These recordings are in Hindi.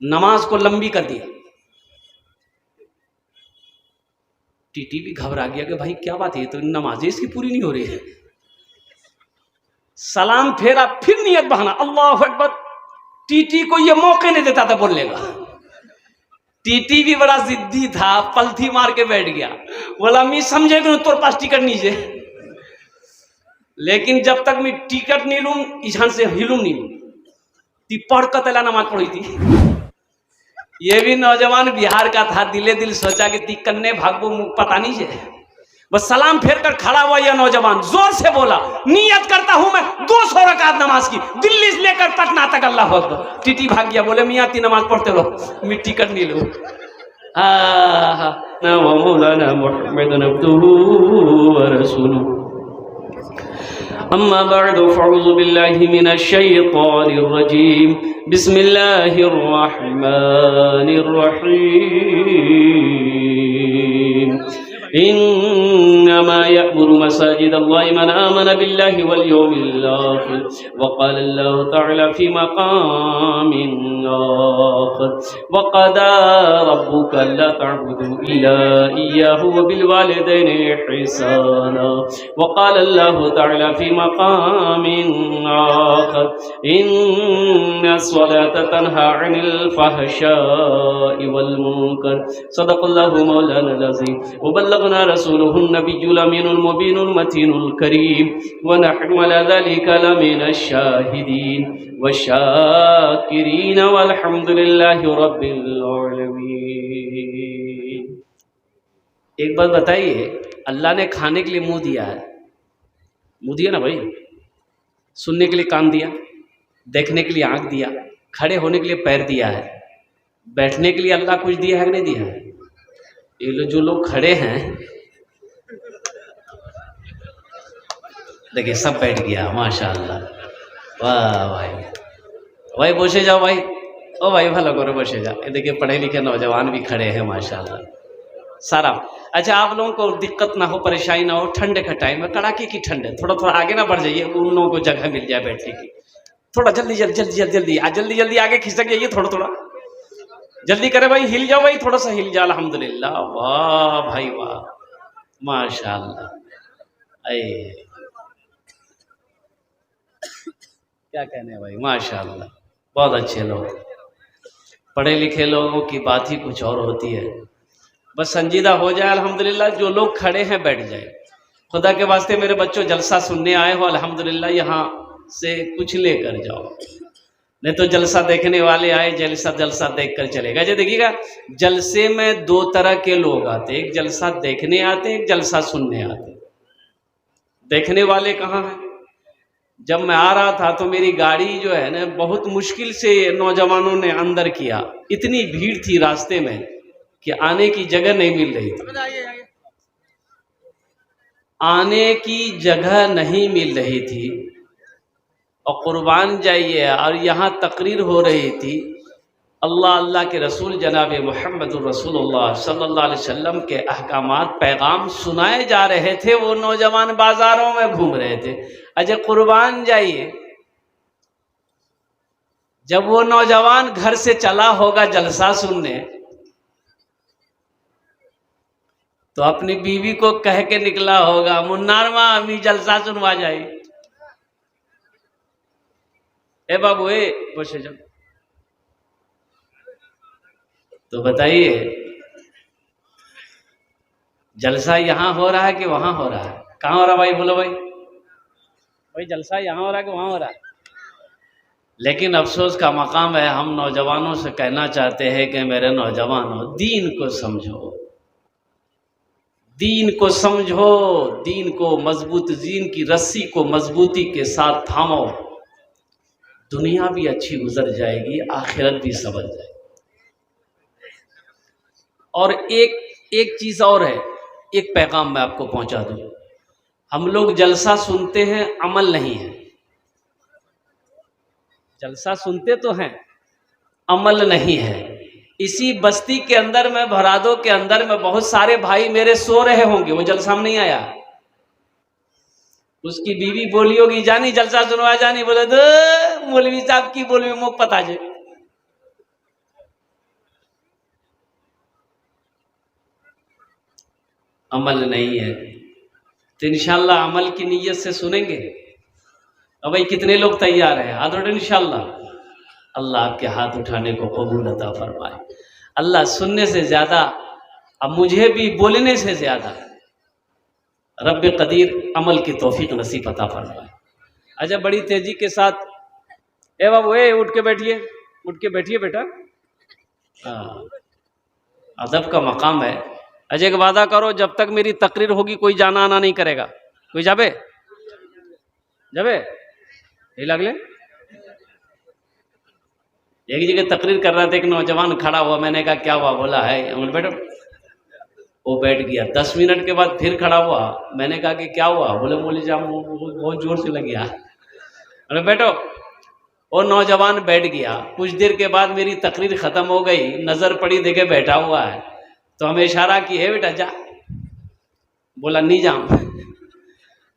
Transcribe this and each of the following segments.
नमाज को लंबी कर दिया। टीटी भी घबरा गया कि भाई क्या बात है, तो नमाज इसकी पूरी नहीं हो रही है। सलाम फेरा, फिर नियत बहाना, अल्लाह अकबर। टीटी को ये मौके नहीं देता था बोलने का। टीटी भी बड़ा जिद्दी था, पलथी मार के बैठ गया, बोला मैं समझे कि तोर पास टिकट नहीं है, लेकिन जब तक मैं टिकट नहीं लूं इहां से हिलूं नहीं। ती पढ़ कर तला नमाज पढ़ी थी। ये भी नौजवान बिहार का था, दिले दिल सोचा कि ती कन्ने भागबो पता नहीं है। बस सलाम फेर कर खड़ा हुआ यह नौजवान जोर से बोला, नियत करता हूं मैं 200 रकात नमाज की, दिल्ली से लेकर पटना तक। अल्लाह अकबर। टीटी भाग गया, बोले मियां ती नमाज पढ़ते लो, मैं टिकट नहीं लूं। मौलाना मुहम्मद अब्दुहु व रसूलुहु। अम्मा बअद फअऊज़ु बिल्लाहि मिनश शैतानिर रजीम। बिस्मिल्लाहिर रहमानिर रहीम। इन्नमा यअमुरु मसाजिदल्लाहि मन आमन बिल्लाहि वल यौमिल आखिर व क़ाल अल्लाहु तआला फ़ी मक़ामिन आखिर व क़दा रब्बुका अल्ला तअबुदू इल्ला इय्याहु व बिल वालिदैनि इहसाना व क़ाल अल्लाहु तआला फ़ी मक़ामिन आखिर इन्नस सलाता तन्हा अनिल फ़हशाइ वल मुनकर। सदक़ल्लाहु मौलाना अज़ीम व बल्लगना रसूलुहुन नबियुल अमीनुल मुबीनुल मतीनुल करीम व नहनु अला ज़ालिका लमिनश शाहिदीन व शाकिरीन वल्हम्दुलिल्लाहि रब्बिल आलमीन। एक बात बताइए, अल्लाह ने खाने के लिए मुंह दिया है, मुंह दिया ना भाई, सुनने के लिए कान दिया, देखने के लिए आंख दिया, खड़े होने के लिए पैर दिया है, बैठने के लिए अल्लाह कुछ दिया है कि नहीं दिया है? ये जो लोग खड़े हैं देखिए सब बैठ गया, माशाअल्लाह, वाह भाई। भाई बसे जाओ भाई, ओ भाई भला करो बसे जाओ। ये देखिए पढ़े लिखे नौजवान भी खड़े हैं माशाअल्लाह सारा। अच्छा आप लोगों को दिक्कत ना हो, परेशानी ना हो, ठंड का टाइम है, कड़ाके की ठंड है, थोड़ा थोड़ा आगे ना बढ़ जाइए, उन लोगों को जगह मिल जाए बैठने की। थोड़ा जल्दी जल्दी जल्दी जल्दी जल्दी जल्दी जल्दी आगे खिसक जाइए, थोड़ा थोड़ा जल्दी करे भाई, हिल जाओ भाई, थोड़ा सा हिल जाओ। अल्हम्दुलिल्लाह, वाह भाई वाह, माशाअल्लाह। क्या कहने भाई, माशाअल्लाह, बहुत अच्छे लोग। पढ़े लिखे लोगों की बात ही कुछ और होती है। बस संजीदा हो जाए अल्हम्दुलिल्लाह। जो लोग खड़े हैं बैठ जाए। खुदा के वास्ते मेरे बच्चों, जलसा सुनने आए हो अल्हम्दुलिल्लाह, यहाँ से कुछ लेकर जाओ, नहीं तो जलसा देखने वाले आए, जलसा देख कर चलेगा। जो देखिएगा जलसे में दो तरह के लोग आते, एक जलसा देखने आते, एक जलसा सुनने आते। देखने वाले कहाँ हैं? जब मैं आ रहा था तो मेरी गाड़ी जो है ना, बहुत मुश्किल से नौजवानों ने अंदर किया, इतनी भीड़ थी रास्ते में कि आने की जगह नहीं मिल रही थी, आने की जगह नहीं मिल रही थी। और कुर्बान जाइए, और यहाँ तकरीर हो रही थी, अल्लाह अल्लाह के रसूल जनाब मुहम्मदुर रसूलुल्लाह सल्लल्लाहु अलैहि वसल्लम के अहकामात पैगाम सुनाए जा रहे थे। वो नौजवान बाजारों में घूम रहे थे। अजय कुर्बान जाइए, जब वो नौजवान घर से चला होगा जलसा सुनने, तो अपनी बीवी को कह के निकला होगा, मुन्नार माँ अम्मी जलसा सुनवा जाए। ए बाबू ए बसे जाओ। तो बताइए जलसा यहाँ हो रहा है कि वहां हो रहा है? कहाँ हो रहा भाई, बोलो भाई। भाई जलसा यहाँ हो रहा है कि वहां हो रहा है? लेकिन अफसोस का मकाम है, हम नौजवानों से कहना चाहते हैं कि मेरे नौजवानों, दीन को समझो, दीन को समझो, दीन को मजबूत, दीन की रस्सी को मजबूती के साथ थामो। दुनिया भी अच्छी गुजर जाएगी, आखिरत भी संभल जाएगी। और एक चीज और है, एक पैगाम मैं आपको पहुंचा दूं। हम लोग जलसा सुनते हैं, अमल नहीं है। जलसा सुनते तो हैं, अमल नहीं है। इसी बस्ती के अंदर में, भरादो के अंदर में, बहुत सारे भाई मेरे सो रहे होंगे, वो जलसा में नहीं आया। उसकी बीवी बोली होगी, जानी जलसा सुनवा जानी, बोले दो मौलवी साहब की बोलवी मुख पता जे। अमल नहीं है, तो इंशाल्लाह अमल की नीयत से सुनेंगे। अब भाई कितने लोग तैयार हैं? हाथ उठाओ इंशाल्लाह। अल्लाह आपके हाथ उठाने को कबूल अता फरमाए। अल्लाह सुनने से ज़्यादा, अब मुझे भी बोलने से ज़्यादा रब कदीर अमल की तौफीक नसीब अता फरमाए। अच्छा, बड़ी तेज़ी के साथ ए बाबू, ए उठ के बैठिए, उठ के बैठिए बेटा। हाँ, अदब का मकाम है। अच्छा, एक वादा करो, जब तक मेरी तकरीर होगी कोई जाना आना नहीं करेगा। कोई जाबे जाबे यही लगले। एक जगह तकरीर कर रहा था, एक नौजवान खड़ा हुआ, मैंने कहा क्या हुआ? बोला है बैठो। वो बैठ गया। 10 मिनट के बाद फिर खड़ा हुआ, मैंने कहा कि क्या हुआ? बोले मौलवी साहब बहुत जोर से लग गया। अरे बैठो। वो नौजवान बैठ गया। कुछ देर के बाद मेरी तकरीर खत्म हो गई, नजर पड़ी, देखे बैठा हुआ है, तो हमें इशारा की, है बेटा जा। बोला नहीं जाऊं।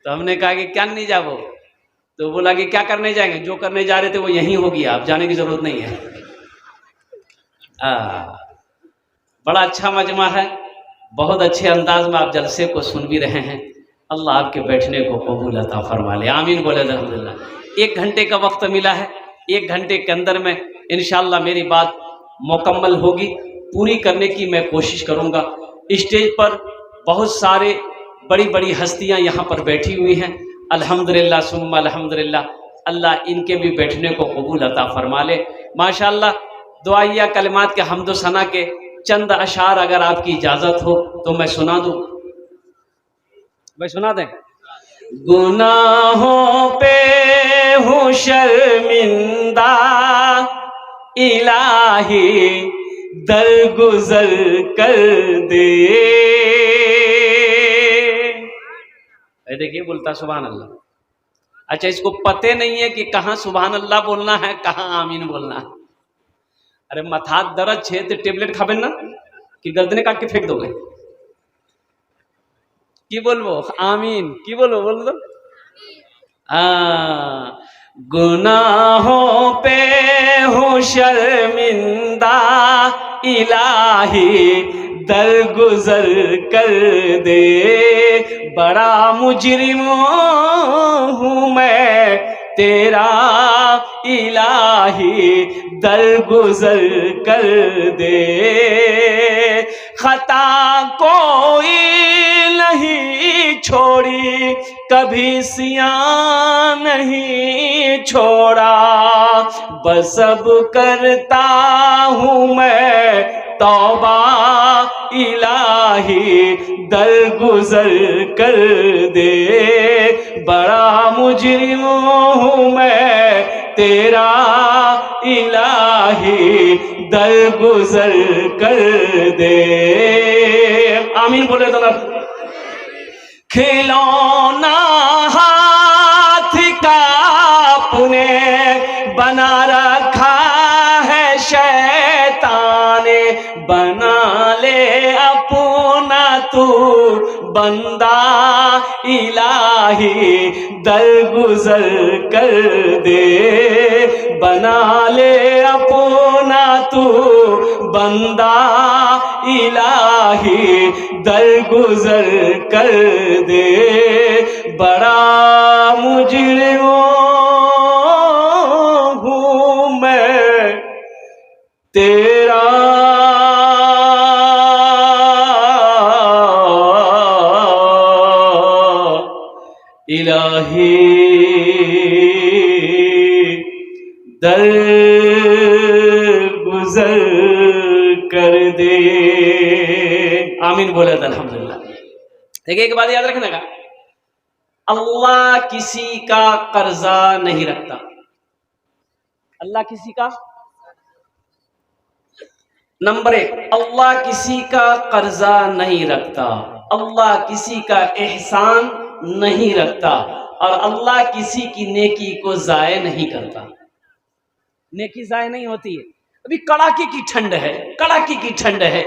तो हमने कहा कि क्या नहीं जाओ? तो बोला कि क्या करने जाएंगे? जो करने जा रहे थे वो यहीं हो गया, आप जाने की जरूरत नहीं है। बड़ा अच्छा मजमा है, बहुत अच्छे अंदाज में आप जलसे को सुन भी रहे हैं। अल्लाह आपके बैठने को कबूल अता फरमा ले, आमीन बोले अल्हम्दुलिल्लाह। 1 घंटे का वक्त मिला है, 1 घंटे के अंदर में इंशाअल्लाह मेरी बात मुकम्मल होगी, पूरी करने की मैं कोशिश करूँगा। स्टेज पर बहुत सारे बड़ी बड़ी हस्तियाँ यहाँ पर बैठी हुई हैं, अल्हम्दुलिल्लाह सुम्मा अल्हम्दुलिल्लाह। अल्लाह इनके भी बैठने को कबूल अता फरमा ले। माशाअल्लाह, दुआइया कलिमात के हम्द सना के चंद अशार अगर आपकी इजाज़त हो तो मैं सुना दूँ। भाई सुना दें। गुनाहों पे हूँ शर्मिंदा, इलाही दरगुजर कर दे। देखिए बोलता सुभान अल्लाह। अच्छा, इसको पते नहीं है कि कहाँ सुभान अल्लाह बोलना है, कहाँ आमीन बोलना है। अरे मथा दर्द छे तो टेबलेट खाबे ना कि गर्दने काट के फेंक दोगे? की बोलबो? आमीन की बोलो? बोल दो। गुनाहों पे हूँ शर्मिंदा, इलाही दरगुजर कर दे। बड़ा मुजरिम हूँ मैं तेरा, इलाही दरगुजर कर दे। खता कोई नहीं छोड़ी, कभी सियां नहीं छोड़ा, बस अब करता हूँ मैं तौबा, इलाही दरगुजर कर दे। बड़ा मुजरिम हूँ मैं तेरा, इलाही दरगुजर कर दे। आमीन बोले तो ना। खिलौना हाथ का अपने बना रखा है शैतान ने, बना ले अपना तू बंदा, इलाही दरगुजर कर दे। बना ले अपना तू बंदा, इलाही दरगुजर कर दे। बड़ा मुजरिम हूँ मैं तेरा, इलाही दरगुजर कर दे। आमीन बोले अल्हम्दुलिल्लाह। देखिए एक बात याद रखने का, अल्लाह किसी का कर्जा नहीं रखता। अल्लाह किसी का, नंबर 1, अल्लाह किसी का कर्जा नहीं रखता, अल्लाह किसी का एहसान नहीं रखता, और अल्लाह किसी की नेकी को जाय नहीं करता। नेकी जाय नहीं होती है। अभी कड़ाके की ठंड है, कड़ाके की ठंड है।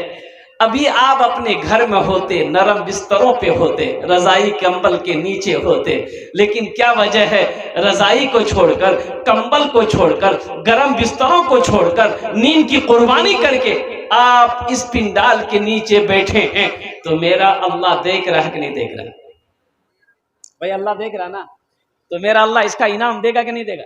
अभी आप अपने घर में होते, नरम बिस्तरों पे होते, रजाई कंबल के नीचे होते, लेकिन क्या वजह है? रजाई को छोड़कर, कंबल को छोड़कर, गरम बिस्तरों को छोड़कर, नींद की कुर्बानी करके आप इस पिंडाल के नीचे बैठे हैं तो मेरा अल्लाह देख रहा है कि नहीं देख रहा? भाई अल्लाह देख रहा ना, तो मेरा अल्लाह इसका इनाम देगा कि नहीं देगा?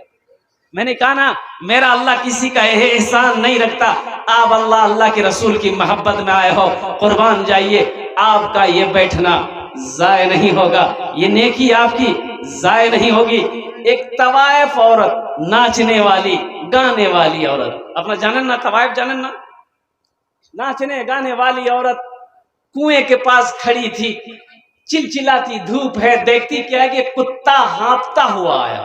मैंने कहा ना, मेरा अल्लाह किसी का एहसान नहीं रखता। आप अल्लाह के रसूल की मोहब्बत में आए हो, कुर्बान जाइए, आपका ये बैठना जाय नहीं होगा, ये नेकी आपकी जाय नहीं होगी। एक तवायफ औरत, नाचने वाली गाने वाली औरत, अपना जानन ना, तवायफ जानन ना, नाचने गाने वाली औरत कुएं के पास खड़ी थी, चिलचिलाती धूप है, देखती क्या है कि कुत्ता हाँफता हुआ आया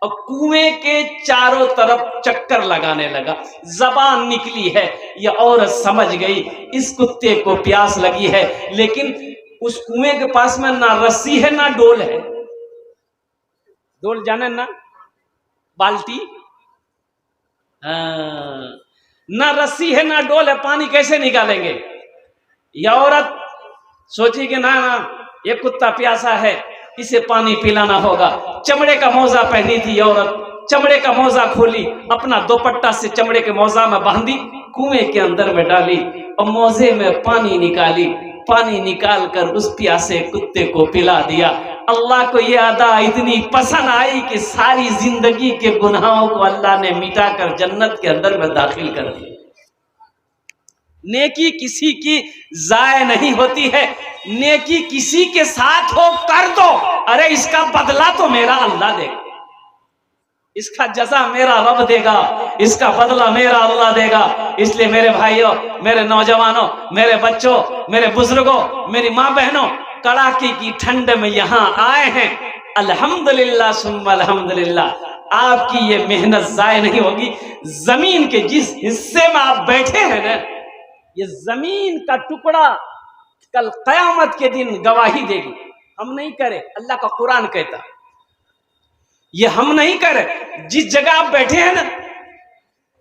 और कुएं के चारों तरफ चक्कर लगाने लगा। जबान निकली है, यह औरत समझ गई इस कुत्ते को प्यास लगी है, लेकिन उस कुएं के पास में ना रस्सी है ना डोल है। डोल जाने ना, बाल्टी, ना रस्सी है ना डोल है, पानी कैसे निकालेंगे? यह औरत सोची कि ना ये कुत्ता प्यासा है, इसे पानी पिलाना होगा। चमड़े का मौजा पहनी थी औरत, चमड़े का मौजा खोली, अपना दुपट्टा से चमड़े के मौजा में बांधी, कुएं के अंदर में डाली और मौजे में पानी निकाली। पानी निकाल कर उस प्यासे कुत्ते को पिला दिया। अल्लाह को यह अदा इतनी पसंद आई कि सारी जिंदगी के गुनाहों को अल्लाह ने मिटाकर जन्नत के अंदर में दाखिल कर दिया। नेकी किसी की जाय नहीं होती है, नेकी किसी के साथ हो कर दो, अरे इसका बदला तो मेरा अल्लाह देगा, इसका जज़ा मेरा रब देगा, इसका बदला मेरा अल्लाह देगा। इसलिए मेरे भाइयों, मेरे नौजवानों, मेरे बच्चों, मेरे बुजुर्गों, मेरी माँ बहनों, कड़ाके की ठंड में यहाँ आए हैं, अल्हम्दुलिल्लाह सुम्मा अल्हम्दुलिल्लाह, आपकी ये मेहनत जाय नहीं होगी। जमीन के जिस हिस्से में आप बैठे हैं ना, ये जमीन का टुकड़ा कल कयामत के दिन गवाही देगी। हम नहीं करे, अल्लाह का कुरान कहता, ये हम नहीं करे। जिस जगह आप बैठे हैं ना,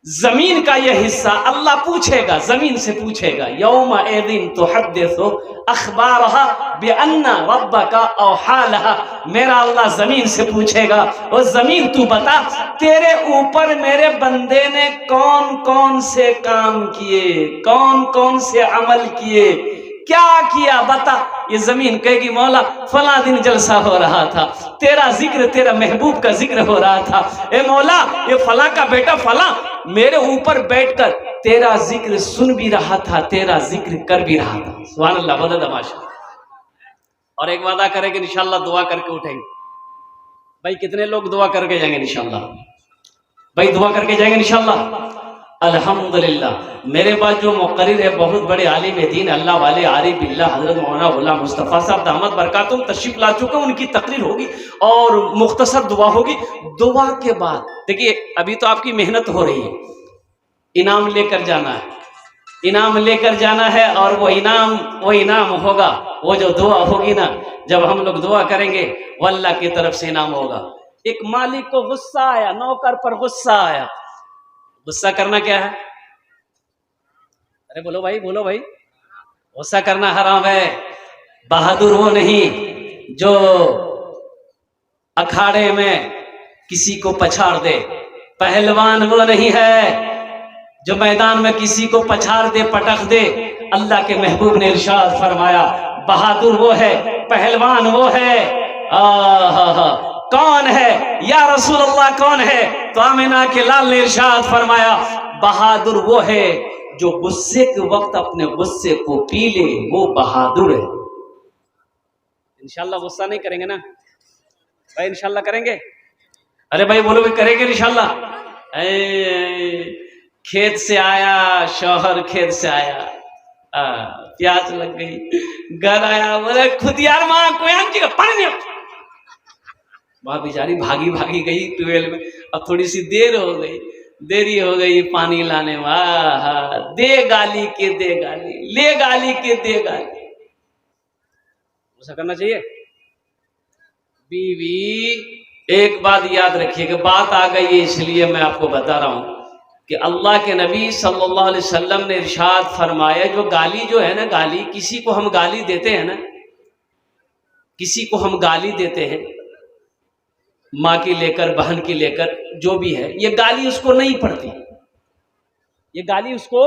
जमीन का यह हिस्सा अल्लाह पूछेगा, जमीन से पूछेगा, यौमा एदिन तुहद्दिसु अखबारहा बिअन्ना रब्बका औहालहा। मेरा अल्लाह जमीन से पूछेगा, और जमीन तू बता तेरे ऊपर मेरे बंदे ने कौन कौन से काम किए, कौन कौन से अमल किए, क्या किया बता। ये जमीन कहेगी मौला फला दिन जलसा हो रहा था, तेरा जिक्र, तेरा महबूब का जिक्र हो रहा था, ए मौला ये फला का बेटा फला मेरे ऊपर बैठकर तेरा जिक्र सुन भी रहा था, तेरा जिक्र कर भी रहा था। सुभान अल्लाह, बड़ा तमाशा। और एक वादा करेंगे इंशाल्लाह, दुआ करके उठेंगे। भाई कितने लोग दुआ करके जाएंगे इंशाल्लाह? भाई दुआ करके जाएंगे इंशाल्लाह। अल्हम्दुलिल्लाह। मेरे पास जो मुक़र्रिर है, बहुत बड़े आलिम दीन, अल्लाह वाले, आरिफ बिल्लाह, हज़रत मौलाना गुलाम मुस्तफ़ा साहब दामद बरकातुहुम तशरीफ ला चुके हैं। उनकी तकरीर होगी और मुख्तसर दुआ होगी। दुआ के बाद देखिए, अभी तो आपकी मेहनत हो रही है, इनाम लेकर जाना है, इनाम लेकर जाना है, और वो इनाम होगा, वो जो दुआ होगी ना, जब हम लोग दुआ करेंगे वो अल्लाह की तरफ से इनाम होगा। एक मालिक को गुस्सा आया, नौकर पर गुस्सा आया। गुस्सा करना क्या है? अरे बोलो भाई, बोलो भाई। गुस्सा करना हराम है। बहादुर वो नहीं जो अखाड़े में किसी को पछाड़ दे, पहलवान वो नहीं है जो मैदान में किसी को पछाड़ दे, पटक दे। अल्लाह के महबूब ने इरशाद फरमाया, बहादुर वो है, पहलवान वो है। कौन है या रसूल अल्लाह, कौन है? तो आमिना के लाल ने इरशाद फरमाया, बहादुर वो है जो गुस्से के वक्त अपने गुस्से को पी ले, वो बहादुर है। इंशाल्लाह गुस्सा नहीं करेंगे ना भाई? इंशाल्लाह करेंगे। अरे भाई बोलो भाई, करेंगे इंशाल्लाह। खेत से आया शौहर, खेत से आया, प्यास लग गई, घर आया, बोले खुद यार माँ कोई का पानी नहीं। वहां बेचारी भागी भागी गई ट्यूबवेल में, अब थोड़ी सी देरी हो गई पानी लाने में। दे गाली के दे गाली, ले गाली के दे गाली। ऐसा करना चाहिए? बीवी एक बात याद रखिए कि बात आ गई है, इसलिए मैं आपको बता रहा हूं कि अल्लाह के नबी सल्लल्लाहु अलैहि वसल्लम ने इरशाद फरमाया, जो गाली जो है ना, गाली, किसी को हम गाली देते हैं ना, किसी को हम गाली देते हैं, माँ की लेकर, बहन की लेकर, जो भी है, ये गाली उसको नहीं पड़ती, ये गाली उसको,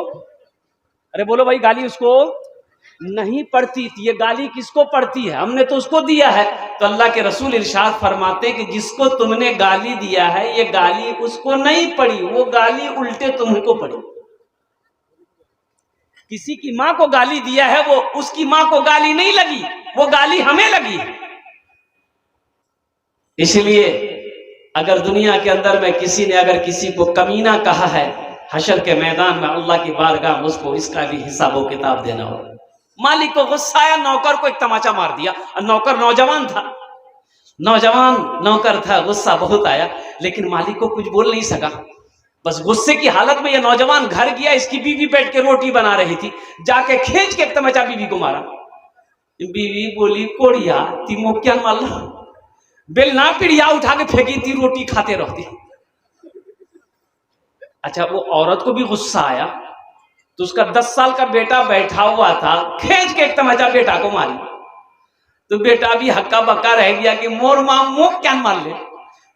अरे बोलो भाई, गाली उसको नहीं पड़ती थी, ये गाली किसको पड़ती है? हमने तो उसको दिया है। तो अल्लाह के रसूल इरशाद फरमाते कि जिसको तुमने गाली दिया है, ये गाली उसको नहीं पड़ी, वो गाली उल्टे तुमको पड़ी। किसी की मां को गाली दिया है, वो उसकी मां को गाली नहीं लगी, वो गाली हमें लगी। इसलिए अगर दुनिया के अंदर में किसी ने अगर किसी को कमीना कहा है, हशर के मैदान में अल्लाह की बारगाह में उसको इसका भी हिसाब व किताब देना हो। मालिक को गुस्सा आया, नौकर को एक तमाचा मार दिया। नौकर नौजवान था, नौजवान नौकर था, गुस्सा बहुत आया, लेकिन मालिक को कुछ बोल नहीं सका। बस गुस्से की हालत में यह नौजवान घर गया, इसकी बीवी बैठ के रोटी बना रही थी, जाके खींच के एक तमाचा बीवी को मारा। बीवी बोली, कोड़िया तिमो क्या माल बेल ना पिड़िया उठा के फेंकी थी, रोटी खाते रहती। अच्छा, वो औरत को भी गुस्सा आया, तो उसका 10 साल का बेटा बैठा हुआ था, खींच के एक तमाचा बेटा को मारी। तो बेटा भी हक्का बक्का रह गया कि मोर मां मुंह क्या मार ले।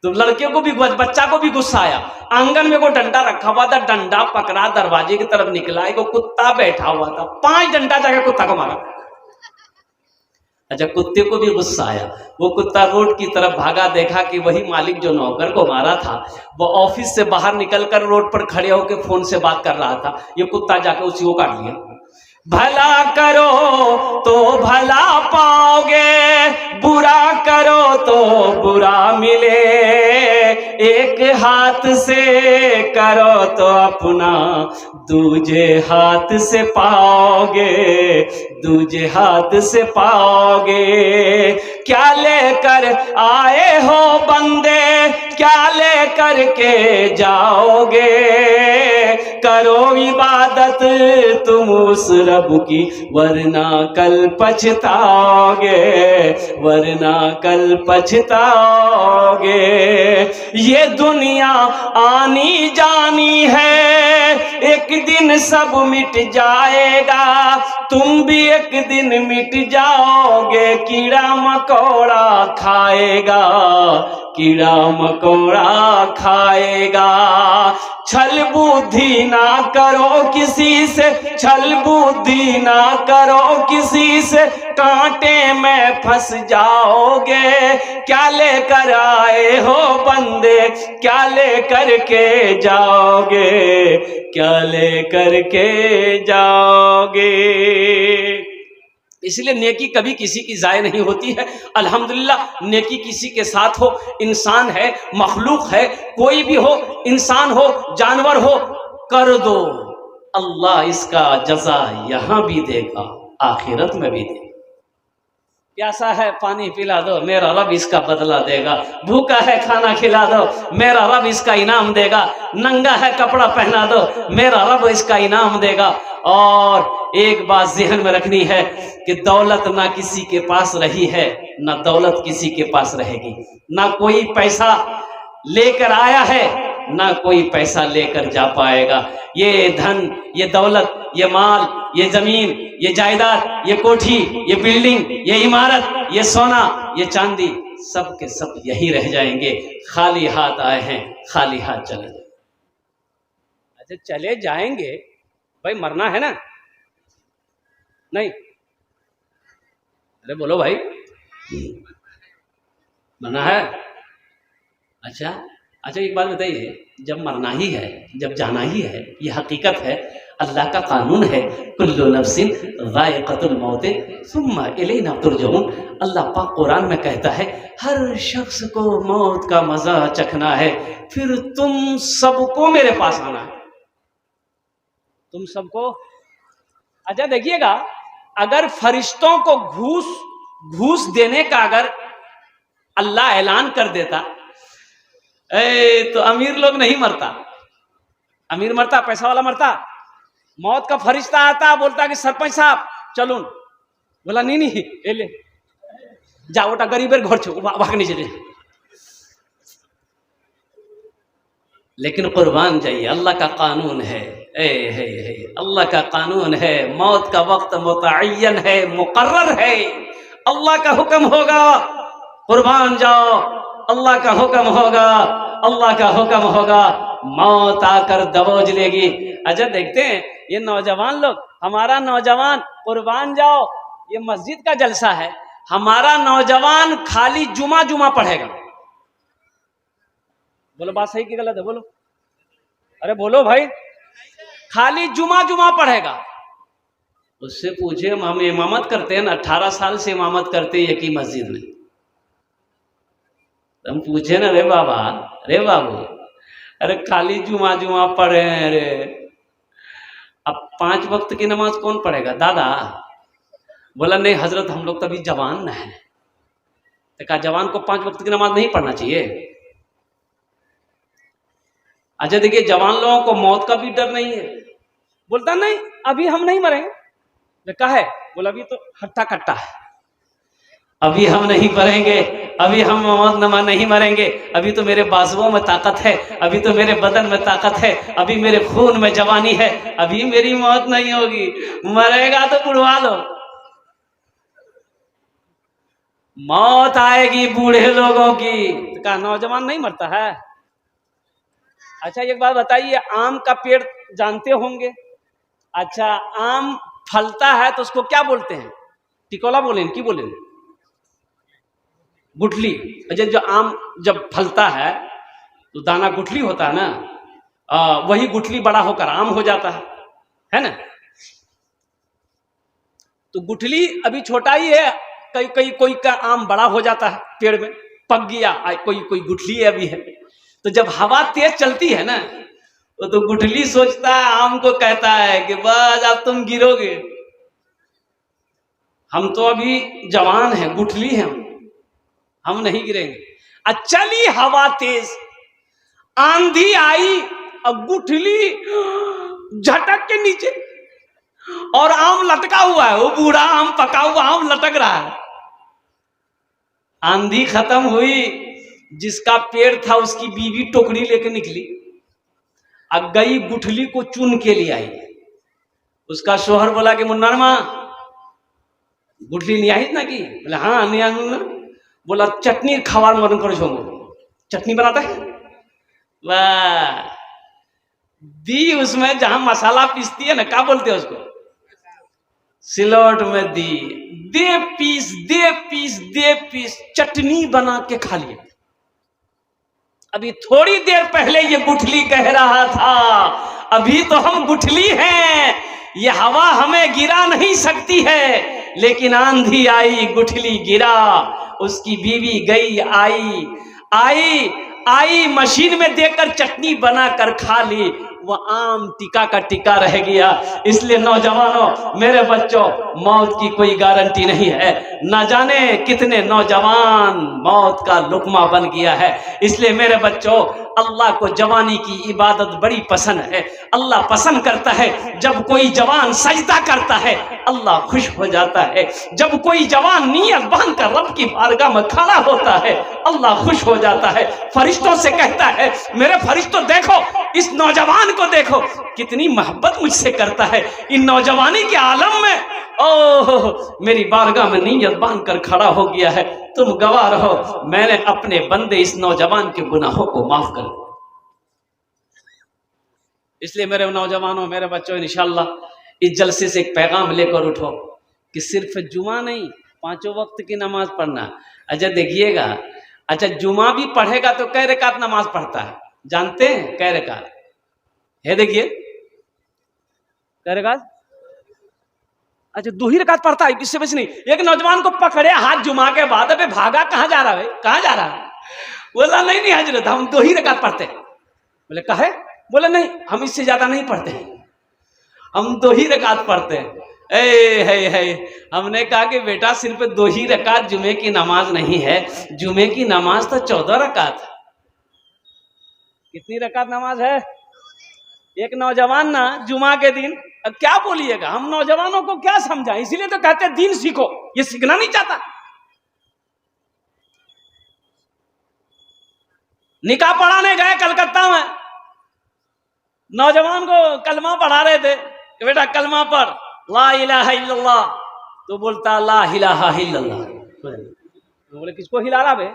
तो लड़के को भी, बच्चा को भी गुस्सा आया। आंगन में वो डंडा रखा हुआ था, डंडा पकड़ा, दरवाजे की तरफ निकला, एक कुत्ता बैठा हुआ था, 5 डंडा जाकर कुत्ता को मारा। अच्छा, कुत्ते को भी गुस्सा आया, वो कुत्ता रोड की तरफ भागा, देखा कि वही मालिक जो नौकर को मारा था वो ऑफिस से बाहर निकलकर रोड पर खड़े होकर फोन से बात कर रहा था। ये कुत्ता जाकर उसी को काट लिया। भला करो तो भला पाओगे, बुरा करो तो बुरा मिले, एक हाथ से करो तो अपना दूजे हाथ से पाओगे, दूजे हाथ से पाओगे। क्या लेकर आए हो बंदे, क्या लेकर के जाओगे, करो इबादत तुम उस रब की, वरना कल पछताओगे, वरना कल पछताओगे। ये दुनिया आनी जानी है, एक दिन सब मिट जाएगा, तुम भी एक दिन मिट जाओगे। कीड़ा मकोड़ा खाएगा, कीड़ा मकोड़ा खाएगा। छल बुद्धि ना करो किसी से, छल बुद्धि ना करो किसी से, कांटे में फंस जाओगे। क्या लेकर आए हो बंदे, क्या लेकर के जाओगे, क्या लेकर के जाओगे। इसलिए नेकी कभी किसी की जाय नहीं होती है। अल्हम्दुलिल्लाह नेकी किसी के साथ हो, इंसान है, मखलूक है, कोई भी हो, इंसान हो, जानवर हो, कर दो, अल्लाह इसका जजा यहां भी देगा, आखिरत में भी देगा। प्यासा है पानी पिला दो, मेरा रब इसका बदला देगा। भूखा है खाना खिला दो, मेरा रब इसका इनाम देगा। नंगा है कपड़ा पहना दो, मेरा रब इसका इनाम देगा। और एक बात ज़हन में रखनी है कि दौलत ना किसी के पास रही है, ना दौलत किसी के पास रहेगी। ना कोई पैसा लेकर आया है, ना कोई पैसा लेकर जा पाएगा। ये धन, ये दौलत, ये माल, ये जमीन, ये जायदाद, ये कोठी, ये बिल्डिंग, ये इमारत, ये सोना, ये चांदी, सब के सब यही रह जाएंगे। खाली हाथ आए हैं, खाली हाथ चले जाएंगे। अच्छा, चले जाएंगे भाई, मरना है ना? नहीं? अरे बोलो भाई, मरना है? अच्छा अच्छा, एक बात बताइए, जब मरना ही है, जब जाना ही है, ये हकीकत है, अल्लाह का कानून है, कुल्लु नफ्सिन ज़ाइक़तुल मौत सुम्मा इलैना तुरजऊन। अल्लाह पाक कुरान में कहता है, हर शख्स को मौत का मजा चखना है, फिर तुम सबको मेरे पास आना है, तुम सबको। अच्छा देखिएगा, अगर फरिश्तों को घूस देने का अगर अल्लाह ऐलान कर देता, तो अमीर लोग नहीं मरता। अमीर मरता, पैसा वाला मरता। मौत का फरिश्ता आता, बोलता कि सरपंच साहब चलो, बोला नहीं नहीं ए ले जाओ, ओटा गरीबेर घर छो, भाग नहीं चले। लेकिन कुर्बान जाइए, अल्लाह का कानून है, अल्लाह का कानून है। मौत का वक्त मुतअय्यन है, मुकर्रर है, अल्लाह का हुक्म होगा, कुर्बान जाओ, अल्लाह का हुक्म होगा, अल्लाह का हुक्म होगा, मौत आकर दबोच लेगी। अच्छा देखते हैं, ये नौजवान लोग हमारा नौजवान, कुर्बान जाओ, ये मस्जिद का जलसा है, हमारा नौजवान खाली जुमा जुमा पढ़ेगा। बोलो बात सही कि गलत है? बोलो, अरे बोलो भाई, खाली जुमा जुमा पढ़ेगा। उससे पूछे, हम इमामत करते हैं ना, 18 साल से इमामत करते हैं एक ही मस्जिद में। हम पूछे ना, रे बाबा, रे बाबू, अरे खाली जुमा जुमा पढ़े हैं रे, अब 5 वक्त की नमाज कौन पढ़ेगा दादा? बोला नहीं हजरत, हम लोग तो अभी जवान न है। तो कहा जवान को 5 वक्त की नमाज नहीं पढ़ना चाहिए? अच्छा देखिए, जवान लोगों को मौत का भी डर नहीं है। बोलता नहीं अभी हम नहीं मरेंगे। कहा है? बोला अभी तो हट्टा कट्टा है, अभी हम नहीं मरेंगे, अभी हम मौत नमा नहीं मरेंगे, अभी तो मेरे बाजुओं में ताकत है, अभी तो मेरे बदन में ताकत है, अभी मेरे खून में जवानी है, अभी मेरी मौत नहीं होगी, मरेगा तो बुढ़वा लो, मौत आएगी बूढ़े लोगों की। तो कहा नौजवान नहीं मरता है। अच्छा एक बात बताइए, आम का पेड़ जानते होंगे? अच्छा, आम फलता है तो उसको क्या बोलते हैं? टिकोला बोले की बोले? गुठली। अच्छा, जो आम जब फलता है तो दाना गुठली होता है ना, वही गुठली बड़ा होकर आम हो जाता है ना? तो गुठली अभी छोटा ही है, कई कई कोई का आम बड़ा हो जाता है, पेड़ में पक गया, कोई कोई गुठली अभी है। तो जब हवा तेज चलती है ना, तो गुठली सोचता है, आम को कहता है कि बस अब तुम गिरोगे, हम तो अभी जवान हैं, गुठली हैं, हम नहीं गिरेंगे। चली हवा तेज, आंधी आई, अब गुठली झटक के नीचे, और आम लटका हुआ है, वो बूढ़ा आम पका हुआ आम लटक रहा है। आंधी खत्म हुई, जिसका पेड़ था उसकी बीवी टोकरी लेके निकली, अब गई गुठली को चुन के लिए आई। उसका शोहर बोला कि मुन्ना मां गुठली नहीं आई ना की? बोले हाँ नहीं आई ना। बोला चटनी खावार मन कर छोंगो, चटनी बनाता है वाह, दी उसमें जहां मसाला पीसती है ना, क्या बोलते हैं उसको? सिलौट में दी, दे पीस दे पीस दे पीस, चटनी बना के खा लिया। अभी थोड़ी देर पहले ये गुठली कह रहा था अभी तो हम गुठली हैं, ये हवा हमें गिरा नहीं सकती है, लेकिन आंधी आई गुठली गिरा। उसकी बीवी गई, आई आई आई मशीन में देकर चटनी बनाकर खा ली, वो आम टिका का टिका रह गया। इसलिए नौजवानों, मेरे बच्चों, मौत की कोई गारंटी नहीं है, ना जाने कितने नौजवान मौत का लुकमा बन गया है। इसलिए मेरे बच्चों, अल्लाह को जवानी की इबादत बड़ी पसंद है। अल्लाह पसंद करता है जब कोई जवान सजदा करता है, अल्लाह खुश हो जाता है। जब कोई जवान नियत बांध कर रब की बारगाह में खड़ा होता है, अल्लाह खुश हो जाता है। फरिश्तों से कहता है, मेरे फरिश्तों देखो, इस नौजवान को देखो, कितनी मोहब्बत मुझसे करता है। इन नौजवानी के आलम में ओह मेरी बारगाह में नियत बांध कर खड़ा हो गया है। तुम गवाह रहो, मैंने अपने बंदे इस नौजवान के गुनाहों को माफ कर दिया। इसलिए मेरे नौजवानों, मेरे बच्चों, इंशाअल्लाह इस जलसे से एक पैगाम लेकर उठो कि सिर्फ जुमा नहीं, 5 वक्त की नमाज पढ़ना। अच्छा देखिएगा, अच्छा जुमा भी पढ़ेगा तो कै रकात नमाज पढ़ता है जानते हैं? कै रकात है? देखिए कै रकात, अच्छा 2 ही रकात पढ़ता है, इससे बस नहीं। एक नौजवान को पकड़े हाथ जुमा के बाद, अबे भागा कहाँ जा रहा है, कहाँ जा रहा है? बोला नहीं नहीं हजरत, हम 2 ही रकात पढ़ते हैं। बोले कहे? बोले नहीं, हम इससे ज्यादा नहीं पढ़ते हैं, हम 2 ही रकात पढ़ते हैं। है हमने कहा कि बेटा सिर्फ 2 ही रकात जुमे की नमाज नहीं है, जुमे की नमाज तो 14 रकात। कितनी रकात नमाज है? एक नौजवान ना जुमा के दिन, अब क्या बोलिएगा, हम नौजवानों को क्या समझाएं? इसीलिए तो कहते हैं दीन सीखो, ये सीखना नहीं चाहता। निकाह पढ़ाने गए कलकत्ता में, नौजवान को कलमा पढ़ा रहे थे कि बेटा कलमा पढ़, ला इलाहा इल्लल्लाह। तो बोलता ला इलाहा इल्लल्लाह। बोले किसको हिला रहा बे?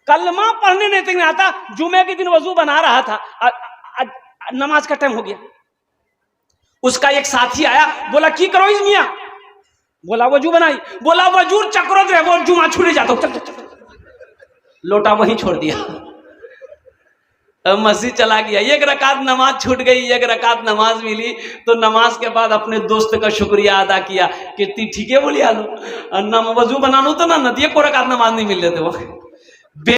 कलमा पढ़ने नहीं आता। जुमे के दिन वजू बना रहा था, नमाज का टाइम हो गया, उसका एक साथी आया, बोला की करो इस मियाँ? बोला वजू बनाई। बोला वजू चक्रोत रहे वो जुमा छुड़े जाता, चल चल चल। लोटा वहीं छोड़ दिया, अब मस्जिद चला गया। एक रकात नमाज छूट गई, एक रकात नमाज मिली तो नमाज के बाद अपने दोस्त का शुक्रिया अदा किया कि ती ठीक है बोली आलो, वजू बना लो तो ना नदिया को रकात नमाज नहीं मिल रहे थे वो।